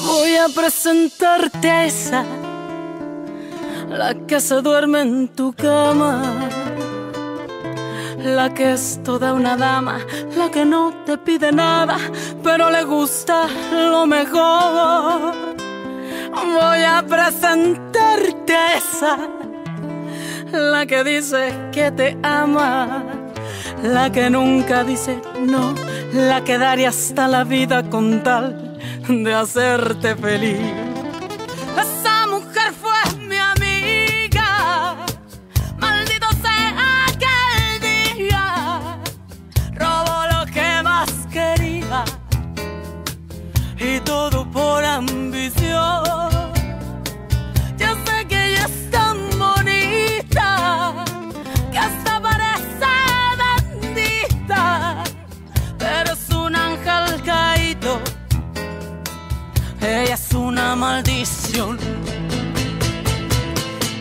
Voy a presentarte a esa, la que se duerme en tu cama, la que es toda una dama, la que no te pide nada, pero le gusta lo mejor. Voy a presentarte a esa, la que dice que te ama, la que nunca dice no, la que daría hasta la vida con tal de hacerte feliz. Esa mujer fue mi amiga, maldito sea aquel día, robó lo que más quería y todo por ambición. Yo sé que ella es tan bonita que hasta parece bendita, pero es un ángel caído. Ella es una maldición.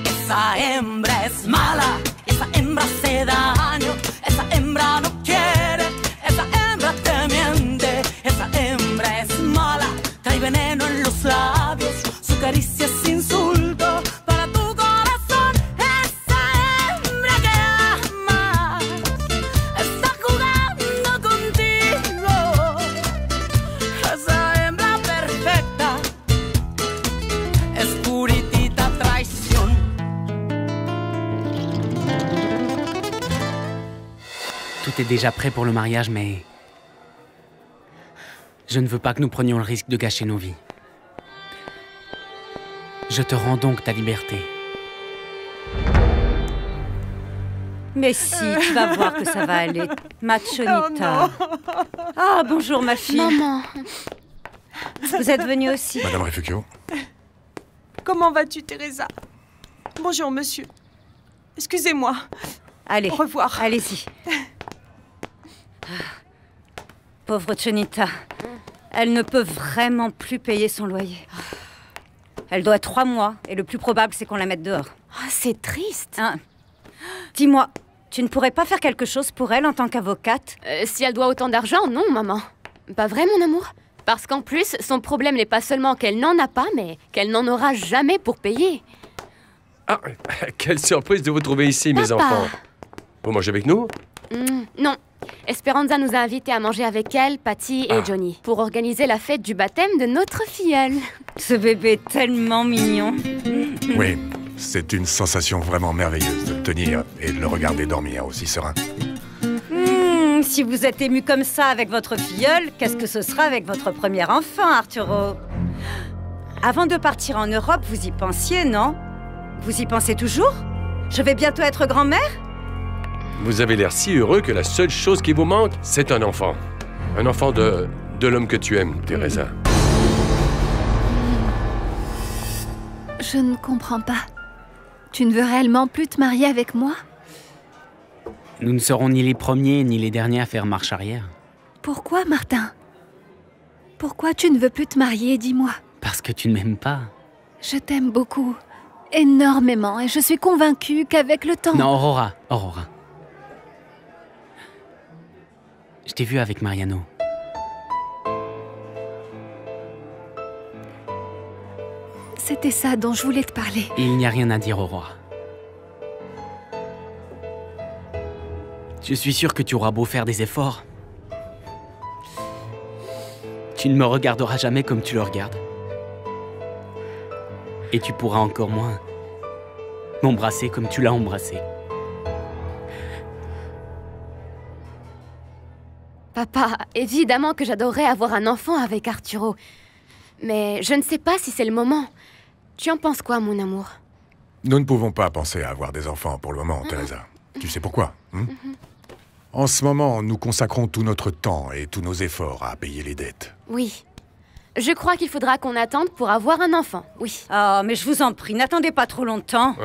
Esa hembra es mala, esa hembra hace daño, esa hembra no quiere, esa hembra te miente, esa hembra es mala, trae veneno en los labios, su caricia es insulto para tu corazón. Esa hembra que amas está jugando contigo, esa hembra perfecta es puritita traición. Tout est déjà prêt pour le mariage, mais je ne veux pas que nous prenions le risque de gâcher nos vies. Je te rends donc ta liberté. Mais si, tu vas voir que ça va aller. Machonita. Ah, bonjour ma fille. Maman. Vous êtes venue aussi. Madame Refugio. Comment vas-tu, Teresa? Bonjour, monsieur. Excusez-moi. Allez, Au revoir. Allez-y. Pauvre Chonita. Elle ne peut vraiment plus payer son loyer. Elle doit 3 mois et le plus probable, c'est qu'on la mette dehors. Oh, c'est triste. Hein. Dis-moi, tu ne pourrais pas faire quelque chose pour elle en tant qu'avocate? Si elle doit autant d'argent, non, maman. Pas vrai, mon amour? Parce qu'en plus, son problème n'est pas seulement qu'elle n'en a pas, mais qu'elle n'en aura jamais pour payer. Ah, quelle surprise de vous trouver ici, mes enfants. Vous mangez avec nous? Non. Esperanza nous a invités à manger avec elle, Patty et Johnny, pour organiser la fête du baptême de notre filleule. Ce bébé est tellement mignon. Oui, c'est une sensation vraiment merveilleuse de le tenir et de le regarder dormir aussi serein. Si vous êtes ému comme ça avec votre filleule, qu'est-ce que ce sera avec votre premier enfant, Arturo? Avant de partir en Europe, vous y pensiez, non? Vous y pensez toujours? Je vais bientôt être grand-mère? Vous avez l'air si heureux que la seule chose qui vous manque, c'est un enfant. Un enfant de l'homme que tu aimes, Teresa. Je ne comprends pas. Tu ne veux réellement plus te marier avec moi? Nous ne serons ni les premiers ni les derniers à faire marche arrière. Pourquoi, Martin? Pourquoi tu ne veux plus te marier, dis-moi? Parce que tu ne m'aimes pas. Je t'aime beaucoup, énormément, et je suis convaincue qu'avec le temps... Non, Aurora. Je t'ai vu avec Mariano. C'était ça dont je voulais te parler. Il n'y a rien à dire, Aurora. Je suis sûr que tu auras beau faire des efforts. Tu ne me regarderas jamais comme tu le regardes. Et tu pourras encore moins m'embrasser comme tu l'as embrassé. Papa, évidemment que j'adorerais avoir un enfant avec Arturo. Mais je ne sais pas si c'est le moment. Tu en penses quoi, mon amour? Nous ne pouvons pas penser à avoir des enfants pour le moment, Teresa. Tu sais pourquoi, En ce moment, nous consacrons tout notre temps et tous nos efforts à payer les dettes. Oui. Je crois qu'il faudra qu'on attende pour avoir un enfant, oui. Ah, mais je vous en prie, n'attendez pas trop longtemps.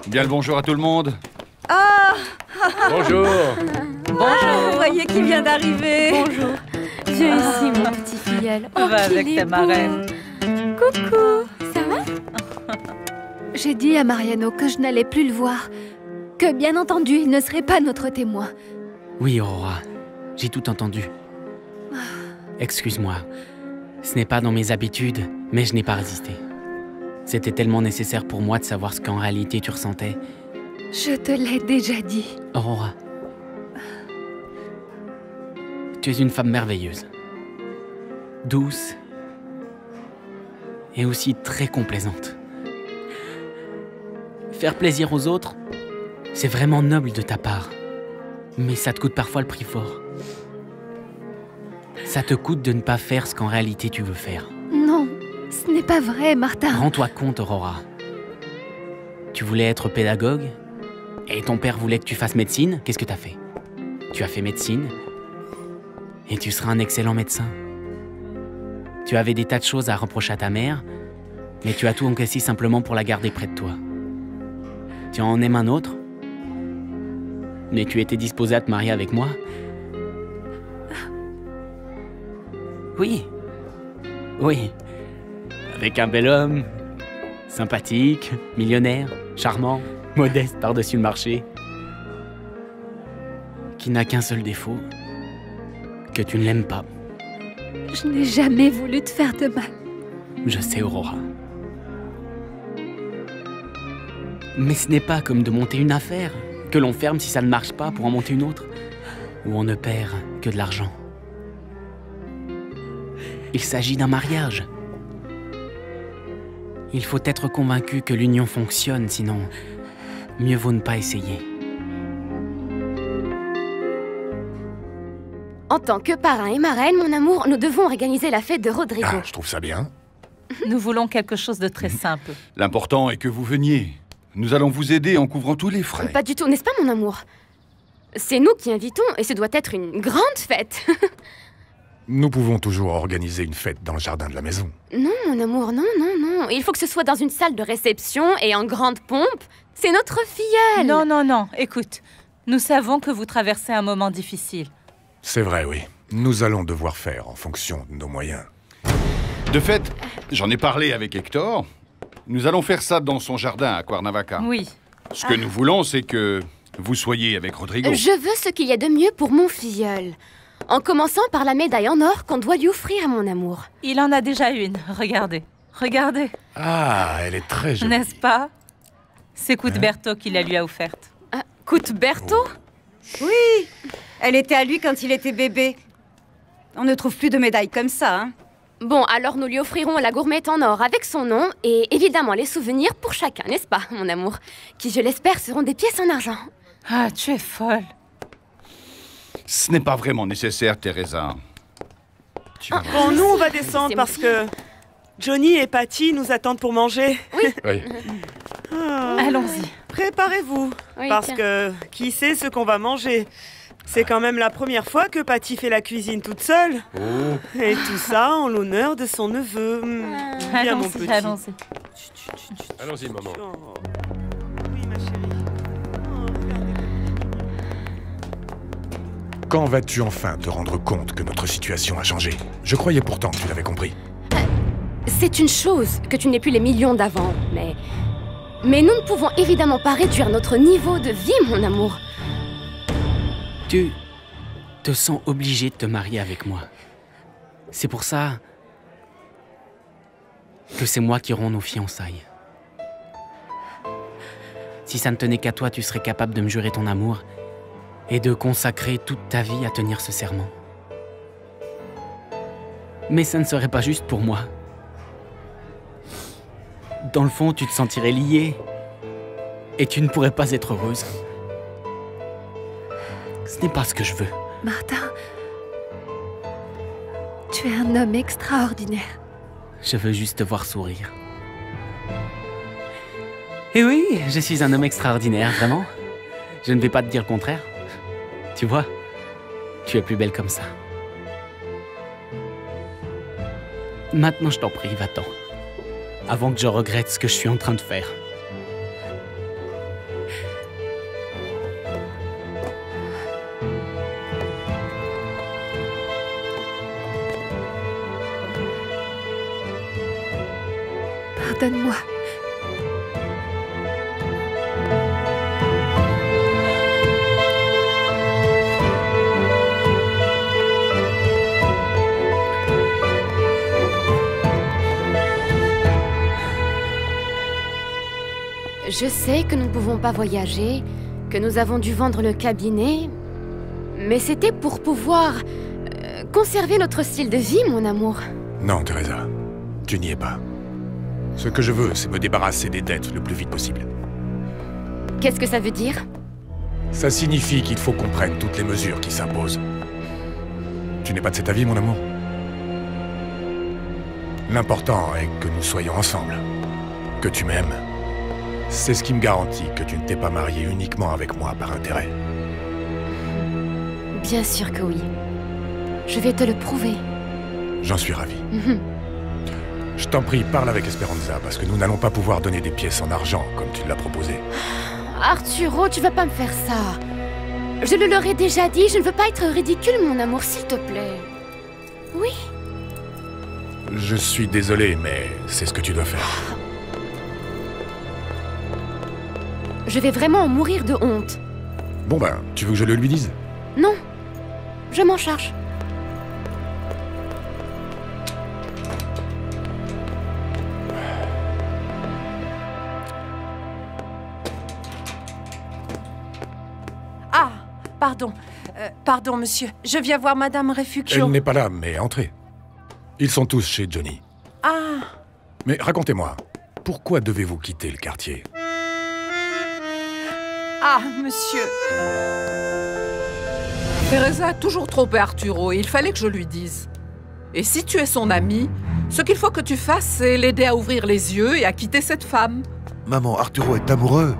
Bien le bonjour à tout le monde. Ah! Bonjour. Bonjour, vous voyez qui vient d'arriver. Bonjour. Viens ici, mon petit filleul. Oh, Va avec ta marraine. Coucou, ça va? J'ai dit à Mariano que je n'allais plus le voir, Que bien entendu, il ne serait pas notre témoin. Oui, Aurora, j'ai tout entendu. Excuse-moi, ce n'est pas dans mes habitudes, mais je n'ai pas résisté. C'était tellement nécessaire pour moi de savoir ce qu'en réalité tu ressentais. Je te l'ai déjà dit. Aurora, tu es une femme merveilleuse. Douce et aussi très complaisante. Faire plaisir aux autres, c'est vraiment noble de ta part. Mais ça te coûte parfois le prix fort. Ça te coûte de ne pas faire ce qu'en réalité tu veux faire. Non, ce n'est pas vrai, Martin. Rends-toi compte, Aurora. Tu voulais être pédagogue et ton père voulait que tu fasses médecine. Qu'est-ce que tu as fait? Tu as fait médecine et tu seras un excellent médecin. Tu avais des tas de choses à reprocher à ta mère, mais tu as tout encaissé simplement pour la garder près de toi. Tu en aimes un autre, mais tu étais disposé à te marier avec moi? Oui. Oui. Avec un bel homme, sympathique, millionnaire, charmant, modeste par-dessus le marché, qui n'a qu'un seul défaut, que tu ne l'aimes pas. Je n'ai jamais voulu te faire de mal. Je sais, Aurora. Mais ce n'est pas comme de monter une affaire, que l'on ferme si ça ne marche pas pour en monter une autre, où on ne perd que de l'argent. Il s'agit d'un mariage. Il faut être convaincu que l'union fonctionne, sinon, mieux vaut ne pas essayer. En tant que parrain et marraine, mon amour, nous devons organiser la fête de Rodrigo. Ah, je trouve ça bien. Nous voulons quelque chose de très simple. L'important est que vous veniez. Nous allons vous aider en couvrant tous les frais. Pas du tout, n'est-ce pas, mon amour? C'est nous qui invitons et ce doit être une grande fête. Nous pouvons toujours organiser une fête dans le jardin de la maison. Non, mon amour, non, non, non. Il faut que ce soit dans une salle de réception et en grande pompe. C'est notre filleule. Non, non, non. Écoute, nous savons que vous traversez un moment difficile. C'est vrai, oui. Nous allons devoir faire en fonction de nos moyens. De fait, j'en ai parlé avec Hector. Nous allons faire ça dans son jardin à Cuernavaca. Oui. Ce que nous voulons, c'est que vous soyez avec Rodrigo. Je veux ce qu'il y a de mieux pour mon filleul. En commençant par la médaille en or qu'on doit lui offrir à mon amour. Il en a déjà une. Regardez. Regardez. Ah, elle est très jolie. N'est-ce pas? C'est Cuthberto qui la lui a offerte. Cuthberto? Oui. Elle était à lui quand il était bébé. On ne trouve plus de médailles comme ça, hein. Bon, alors nous lui offrirons la gourmette en or avec son nom et évidemment les souvenirs pour chacun, n'est-ce pas, mon amour? Qui, je l'espère, seront des pièces en argent. Ah, tu es folle. Ce n'est pas vraiment nécessaire, Teresa. Bon, nous, on va descendre parce que Johnny et Patty nous attendent pour manger. Oui. Oui. Allons-y. Préparez-vous, Oui, parce tiens. que qui sait ce qu'on va manger? C'est quand même la première fois que Patty fait la cuisine toute seule. Oh. Et tout ça en l'honneur de son neveu. Viens, mon petit. Allons-y. Allons-y, maman. Oh. Oui, ma chérie. Oh, regardez. Quand vas-tu enfin te rendre compte que notre situation a changé? Je croyais pourtant que tu l'avais compris. C'est une chose que tu n'aies plus les millions d'avant, mais nous ne pouvons évidemment pas réduire notre niveau de vie, mon amour. Tu te sens obligé de te marier avec moi. C'est pour ça que c'est moi qui romps nos fiançailles. Si ça ne tenait qu'à toi, tu serais capable de me jurer ton amour et de consacrer toute ta vie à tenir ce serment. Mais ça ne serait pas juste pour moi. Dans le fond, tu te sentirais liée et tu ne pourrais pas être heureuse. Ce n'est pas ce que je veux. Martin, tu es un homme extraordinaire. Je veux juste te voir sourire. Et oui, je suis un homme extraordinaire, vraiment. Je ne vais pas te dire le contraire. Tu vois, tu es plus belle comme ça. Maintenant, je t'en prie, va-t'en. Avant que je regrette ce que je suis en train de faire. Pardonne-moi. Je sais que nous ne pouvons pas voyager, que nous avons dû vendre le cabinet, mais c'était pour pouvoir conserver notre style de vie, mon amour. Non, Teresa. Tu n'y es pas. Ce que je veux, c'est me débarrasser des dettes le plus vite possible. Qu'est-ce que ça veut dire? Ça signifie qu'il faut qu'on prenne toutes les mesures qui s'imposent. Tu n'es pas de cet avis, mon amour? L'important est que nous soyons ensemble. Que tu m'aimes. C'est ce qui me garantit que tu ne t'es pas marié uniquement avec moi par intérêt. Bien sûr que oui. Je vais te le prouver. J'en suis ravi. Je t'en prie, parle avec Esperanza, parce que nous n'allons pas pouvoir donner des pièces en argent, comme tu l'as proposé. Arturo, tu vas pas me faire ça. Je le leur ai déjà dit, je ne veux pas être ridicule, mon amour, s'il te plaît. Oui. Je suis désolé, mais c'est ce que tu dois faire. Je vais vraiment en mourir de honte. Bon ben, tu veux que je le lui dise? Non. Je m'en charge. Ah, pardon. Pardon, monsieur. Je viens voir Madame Refugio. Elle n'est pas là, mais entrez. Ils sont tous chez Johnny. Ah. Mais racontez-moi, pourquoi devez-vous quitter le quartier? Ah, monsieur. Teresa a toujours trompé Arturo et il fallait que je lui dise. Et si tu es son ami, ce qu'il faut que tu fasses, c'est l'aider à ouvrir les yeux et à quitter cette femme. Maman, Arturo est amoureux.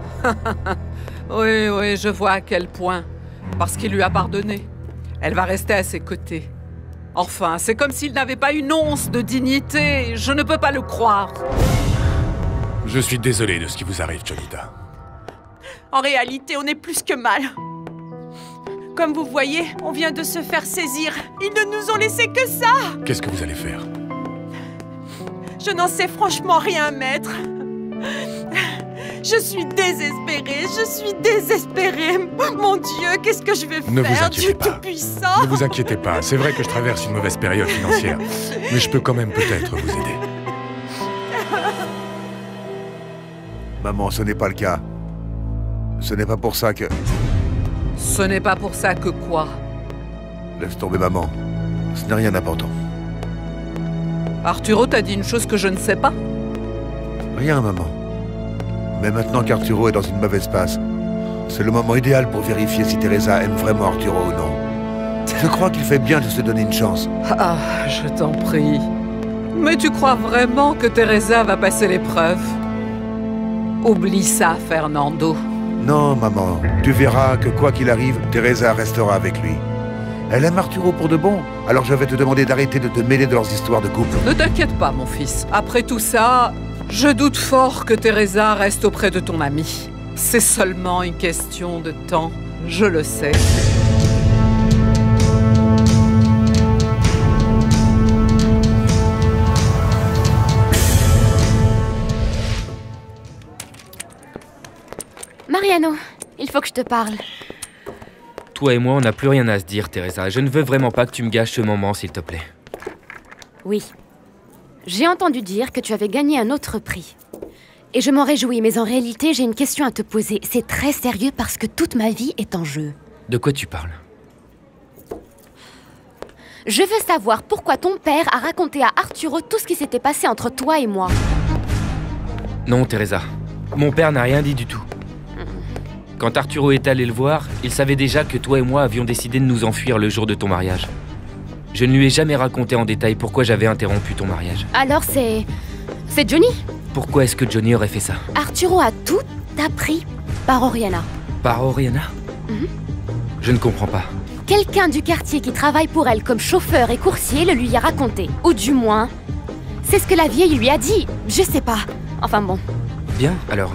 Oui, je vois à quel point. Parce qu'il lui a pardonné. Elle va rester à ses côtés. Enfin, c'est comme s'il n'avait pas une once de dignité. Je ne peux pas le croire. Je suis désolé de ce qui vous arrive, Jonita. En réalité, on est plus que mal. Comme vous voyez, on vient de se faire saisir. Ils ne nous ont laissé que ça. Qu'est-ce que vous allez faire? Je n'en sais franchement rien, maître. Je suis désespérée, Mon Dieu, qu'est-ce que je vais faire? Ne vous inquiétez Dieu pas. Tout-Puissant. Ne vous inquiétez pas. C'est vrai que je traverse une mauvaise période financière. Mais je peux quand même peut-être vous aider. Maman, ce n'est pas le cas. Ce n'est pas pour ça que... Ce n'est pas pour ça que quoi? Laisse tomber, maman. Ce n'est rien d'important. Arturo t'a dit une chose que je ne sais pas? Rien, maman. Mais maintenant qu'Arturo est dans une mauvaise passe, c'est le moment idéal pour vérifier si Teresa aime vraiment Arturo ou non. Je crois qu'il fait bien de se donner une chance. Ah, je t'en prie. Mais tu crois vraiment que Teresa va passer l'épreuve? Oublie ça, Fernando. Non, maman. Tu verras que quoi qu'il arrive, Teresa restera avec lui. Elle aime Arturo pour de bon. Alors je vais te demander d'arrêter de te mêler de leurs histoires de couple. Ne t'inquiète pas, mon fils. Après tout ça, je doute fort que Teresa reste auprès de ton ami. C'est seulement une question de temps, je le sais. Mariano, il faut que je te parle. Toi et moi, on n'a plus rien à se dire, Teresa. Je ne veux vraiment pas que tu me gâches ce moment, s'il te plaît. Oui. J'ai entendu dire que tu avais gagné un autre prix. Et je m'en réjouis, mais en réalité, j'ai une question à te poser. C'est très sérieux parce que toute ma vie est en jeu. De quoi tu parles? Je veux savoir pourquoi ton père a raconté à Arturo tout ce qui s'était passé entre toi et moi. Non, Teresa. Mon père n'a rien dit du tout. Quand Arturo est allé le voir, il savait déjà que toi et moi avions décidé de nous enfuir le jour de ton mariage. Je ne lui ai jamais raconté en détail pourquoi j'avais interrompu ton mariage. Alors c'est Johnny? Pourquoi est-ce que Johnny aurait fait ça? Arturo a tout appris par Oriana. Par Oriana? Je ne comprends pas. Quelqu'un du quartier qui travaille pour elle comme chauffeur et coursier le lui a raconté. Ou du moins, c'est ce que la vieille lui a dit. Je sais pas. Enfin bon. Bien, alors...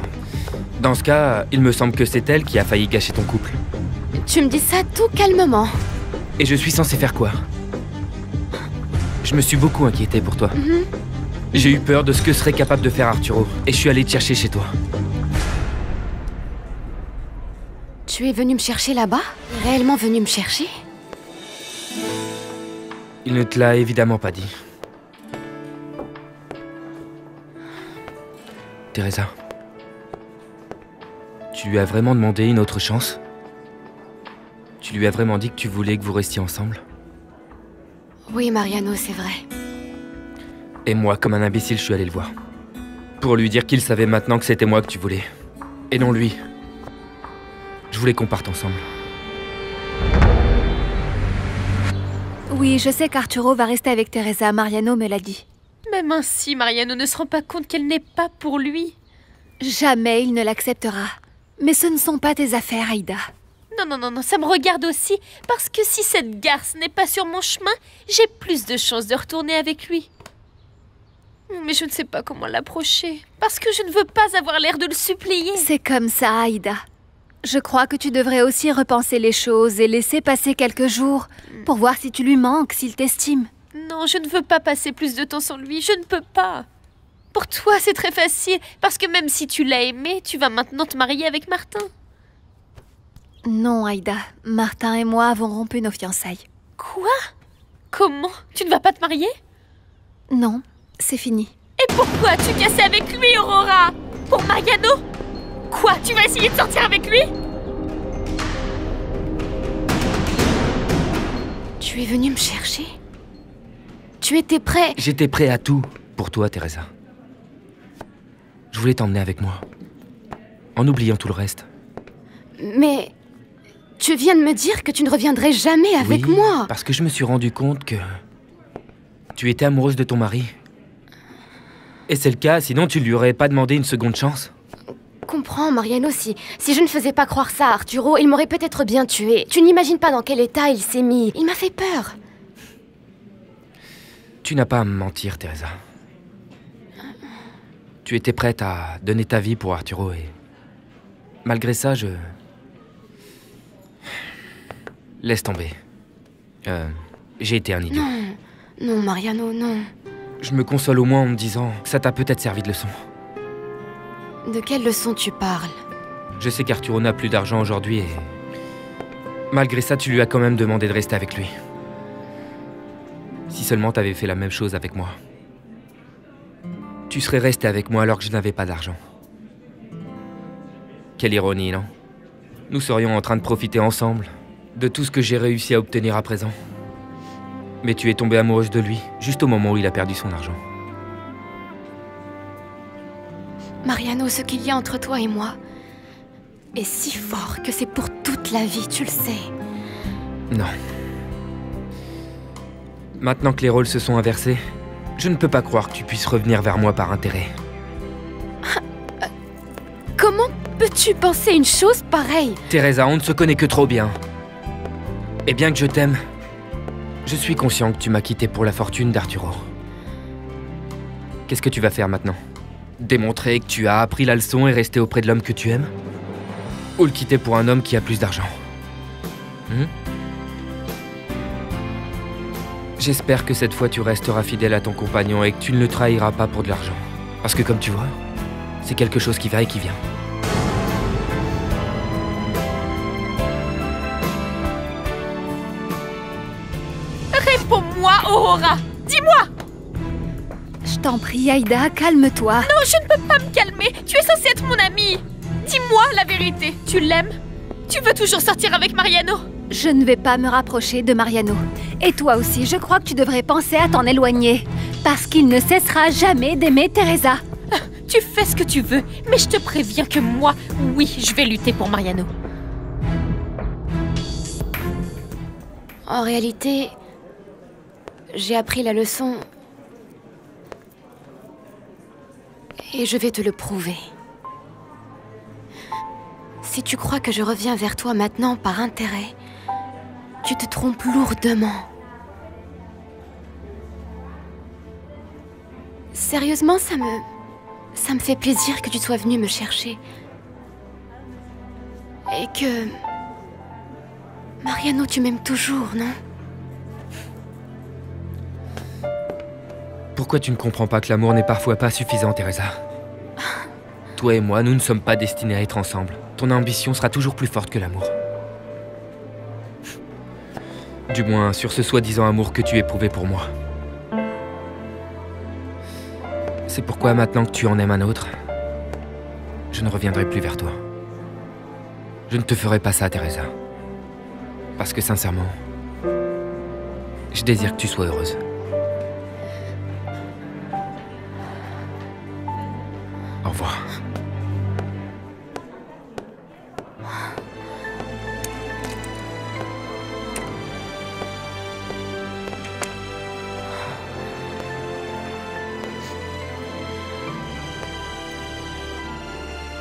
Dans ce cas, il me semble que c'est elle qui a failli gâcher ton couple. Tu me dis ça tout calmement. Et je suis censé faire quoi? Je me suis beaucoup inquiété pour toi. J'ai eu peur de ce que serait capable de faire Arturo. Et je suis allé te chercher chez toi. Tu es venu me chercher là-bas? Réellement venu me chercher? Il ne te l'a évidemment pas dit. Teresa. Tu lui as vraiment demandé une autre chance? Tu lui as vraiment dit que tu voulais que vous restiez ensemble? Oui, Mariano, c'est vrai. Et moi, comme un imbécile, je suis allé le voir. Pour lui dire qu'il savait maintenant que c'était moi que tu voulais. Et non lui. Je voulais qu'on parte ensemble. Oui, je sais qu'Arturo va rester avec Teresa, Mariano me l'a dit. Même ainsi, Mariano ne se rend pas compte qu'elle n'est pas pour lui. Jamais il ne l'acceptera. Mais ce ne sont pas tes affaires, Aïda. Non, ça me regarde aussi. Parce que si cette garce n'est pas sur mon chemin, j'ai plus de chances de retourner avec lui. Mais je ne sais pas comment l'approcher. Parce que je ne veux pas avoir l'air de le supplier. C'est comme ça, Aïda. Je crois que tu devrais aussi repenser les choses et laisser passer quelques jours pour voir si tu lui manques, s'il t'estime. Non, je ne veux pas passer plus de temps sans lui. Je ne peux pas. Pour toi, c'est très facile. Parce que même si tu l'as aimé, tu vas maintenant te marier avec Martin. Non, Aïda. Martin et moi avons rompu nos fiançailles. Quoi? Comment? Tu ne vas pas te marier? Non, c'est fini. Et pourquoi as-tu cassé avec lui, Aurora? Pour Mariano? Quoi? Tu vas essayer de sortir avec lui? Tu es venu me chercher? Tu étais prêt? J'étais prêt à tout pour toi, Teresa. Je voulais t'emmener avec moi. En oubliant tout le reste. Mais... tu viens de me dire que tu ne reviendrais jamais avec moi. Parce que je me suis rendu compte que... tu étais amoureuse de ton mari. Et c'est le cas, sinon tu lui aurais pas demandé une seconde chance. Comprends, Mariano, si je ne faisais pas croire ça à Arturo, il m'aurait peut-être bien tué. Tu n'imagines pas dans quel état il s'est mis. Il m'a fait peur. Tu n'as pas à me mentir, Teresa. Tu étais prête à donner ta vie pour Arturo et... malgré ça, je... laisse tomber. J'ai été un idiot. Non, Mariano, non. Je me console au moins en me disant que ça t'a peut-être servi de leçon. De quelle leçon tu parles? Je sais qu'Arturo n'a plus d'argent aujourd'hui et... malgré ça, tu lui as quand même demandé de rester avec lui. Si seulement t'avais fait la même chose avec moi. Tu serais resté avec moi alors que je n'avais pas d'argent. Quelle ironie, non? Nous serions en train de profiter ensemble de tout ce que j'ai réussi à obtenir à présent. Mais tu es tombée amoureuse de lui, juste au moment où il a perdu son argent. Mariano, ce qu'il y a entre toi et moi est si fort que c'est pour toute la vie, tu le sais. Non. Maintenant que les rôles se sont inversés, je ne peux pas croire que tu puisses revenir vers moi par intérêt. Comment peux-tu penser une chose pareille? Teresa, on ne se connaît que trop bien. Et bien que je t'aime, je suis conscient que tu m'as quitté pour la fortune d'Arturo. Qu'est-ce que tu vas faire maintenant? Démontrer que tu as appris la leçon et rester auprès de l'homme que tu aimes? Ou le quitter pour un homme qui a plus d'argent? J'espère que cette fois tu resteras fidèle à ton compagnon et que tu ne le trahiras pas pour de l'argent. Parce que comme tu vois, c'est quelque chose qui va et qui vient. Réponds-moi, Aurora! Dis-moi! Je t'en prie, Aïda, calme-toi. Non, je ne peux pas me calmer. Tu es censée être mon amie. Dis-moi la vérité. Tu l'aimes? Tu veux toujours sortir avec Mariano? Je ne vais pas me rapprocher de Mariano. Et toi aussi, je crois que tu devrais penser à t'en éloigner. Parce qu'il ne cessera jamais d'aimer Teresa. Tu fais ce que tu veux, mais je te préviens que moi, oui, je vais lutter pour Mariano. En réalité, j'ai appris la leçon... et je vais te le prouver. Si tu crois que je reviens vers toi maintenant par intérêt, tu te trompes lourdement. Sérieusement, ça me fait plaisir que tu sois venu me chercher. Et que... Mariano, tu m'aimes toujours, non? Pourquoi tu ne comprends pas que l'amour n'est parfois pas suffisant, Teresa? Toi et moi, nous ne sommes pas destinés à être ensemble. Ton ambition sera toujours plus forte que l'amour. Du moins, sur ce soi-disant amour que tu éprouvais pour moi. C'est pourquoi, maintenant que tu en aimes un autre, je ne reviendrai plus vers toi. Je ne te ferai pas ça, Teresa. Parce que sincèrement, je désire que tu sois heureuse. Au revoir.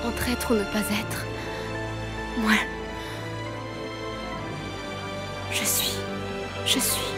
Entre être ou ne pas être, moi, je suis.